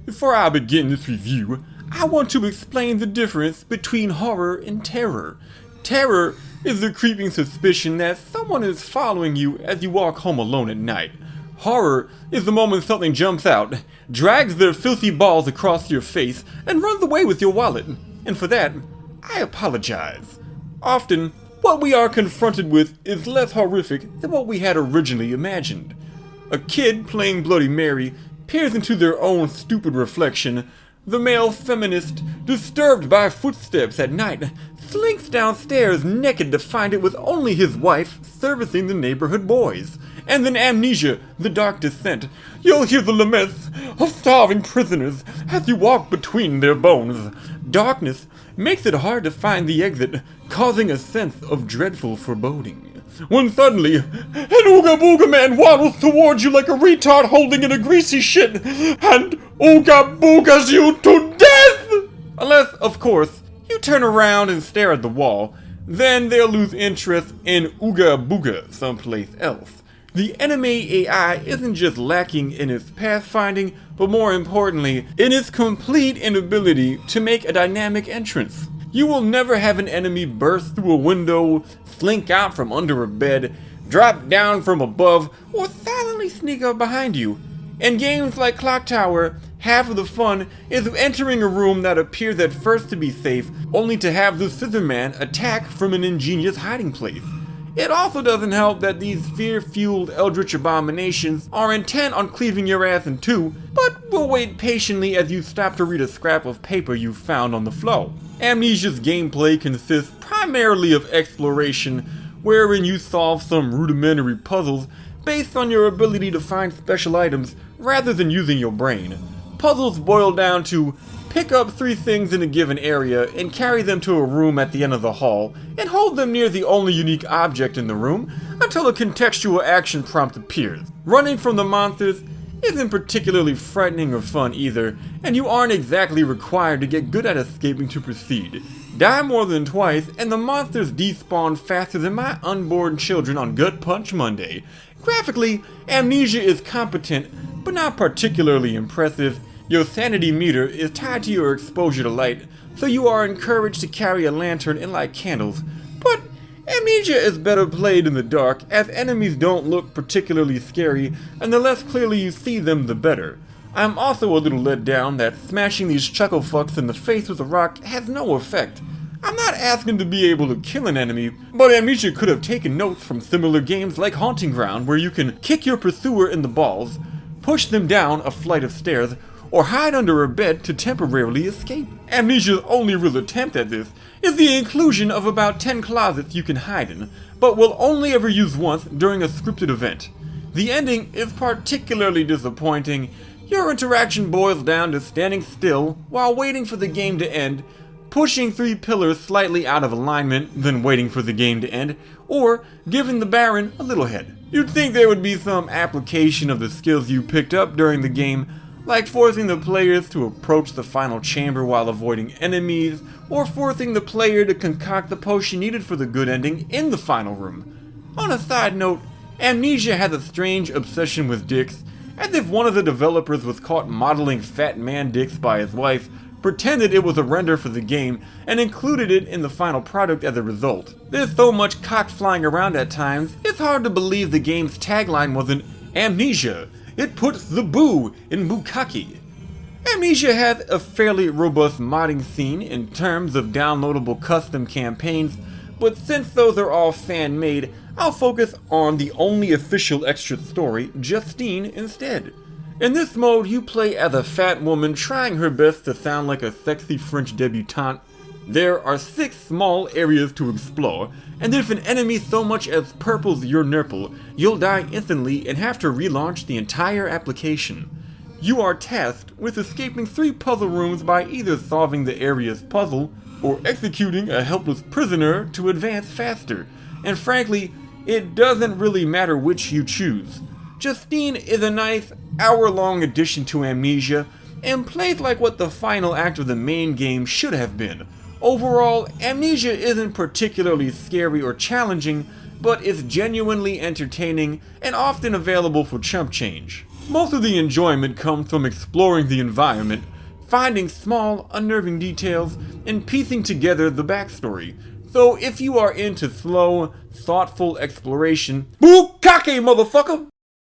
Before I begin this review, I want to explain the difference between horror and terror. Terror is the creeping suspicion that someone is following you as you walk home alone at night. Horror is the moment something jumps out, drags their filthy balls across your face, and runs away with your wallet. And for that, I apologize. Often, what we are confronted with is less horrific than what we had originally imagined. A kid playing Bloody Mary peers into their own stupid reflection. The male feminist, disturbed by footsteps at night, slinks downstairs naked to find it was only his wife servicing the neighborhood boys. And then Amnesia, the dark descent. You'll hear the laments of starving prisoners as you walk between their bones. Darkness makes it hard to find the exit, causing a sense of dreadful foreboding. When suddenly, an Ooga Booga man waddles towards you like a retard holding in a greasy shit, and Ooga Boogas you to death! Unless, of course, you turn around and stare at the wall, then they'll lose interest in Ooga Booga someplace else. The anime AI isn't just lacking in its pathfinding, but more importantly, in its complete inability to make a dynamic entrance. You will never have an enemy burst through a window, slink out from under a bed, drop down from above, or silently sneak up behind you. In games like Clock Tower, half of the fun is entering a room that appears at first to be safe, only to have the Scissor Man attack from an ingenious hiding place. It also doesn't help that these fear-fueled eldritch abominations are intent on cleaving your ass in two, but will wait patiently as you stop to read a scrap of paper you found on the floor. Amnesia's gameplay consists primarily of exploration, wherein you solve some rudimentary puzzles based on your ability to find special items rather than using your brain. Puzzles boil down to pick up 3 things in a given area and carry them to a room at the end of the hall, and hold them near the only unique object in the room until a contextual action prompt appears. Running from the monsters isn't particularly frightening or fun either, and you aren't exactly required to get good at escaping to proceed. Die more than twice, and the monsters despawn faster than my unborn children on Gut Punch Monday. Graphically, Amnesia is competent, but not particularly impressive. Your sanity meter is tied to your exposure to light, so you are encouraged to carry a lantern and light candles. But Amnesia is better played in the dark, as enemies don't look particularly scary, and the less clearly you see them, the better. I'm also a little let down that smashing these chuckle fucks in the face with a rock has no effect. I'm not asking to be able to kill an enemy, but Amnesia could have taken notes from similar games like Haunting Ground, where you can kick your pursuer in the balls, push them down a flight of stairs, or hide under a bed to temporarily escape. Amnesia's only real attempt at this is the inclusion of about 10 closets you can hide in, but will only ever use once during a scripted event. The ending is particularly disappointing. Your interaction boils down to standing still while waiting for the game to end, pushing 3 pillars slightly out of alignment, then waiting for the game to end, or giving the Baron a little head. You'd think there would be some application of the skills you picked up during the game, like forcing the players to approach the final chamber while avoiding enemies, or forcing the player to concoct the potion needed for the good ending in the final room. On a side note, Amnesia has a strange obsession with dicks, as if one of the developers was caught modeling fat man dicks by his wife, pretended it was a render for the game, and included it in the final product as a result. There's so much cock flying around at times, it's hard to believe the game's tagline wasn't Amnesia. It puts the boo in bukkake. Amnesia has a fairly robust modding scene in terms of downloadable custom campaigns, but since those are all fan-made, I'll focus on the only official extra story, Justine, instead. In this mode, you play as a fat woman trying her best to sound like a sexy French debutante. There are 6 small areas to explore, and if an enemy so much as purples your nurple, you'll die instantly and have to relaunch the entire application. You are tasked with escaping 3 puzzle rooms by either solving the area's puzzle, or executing a helpless prisoner to advance faster, and frankly, it doesn't really matter which you choose. Justine is a nice, hour-long addition to Amnesia, and plays like what the final act of the main game should have been. Overall, Amnesia isn't particularly scary or challenging, but is genuinely entertaining and often available for chump change. Most of the enjoyment comes from exploring the environment, finding small, unnerving details, and piecing together the backstory. So if you are into slow, thoughtful exploration, bukkake, motherfucker!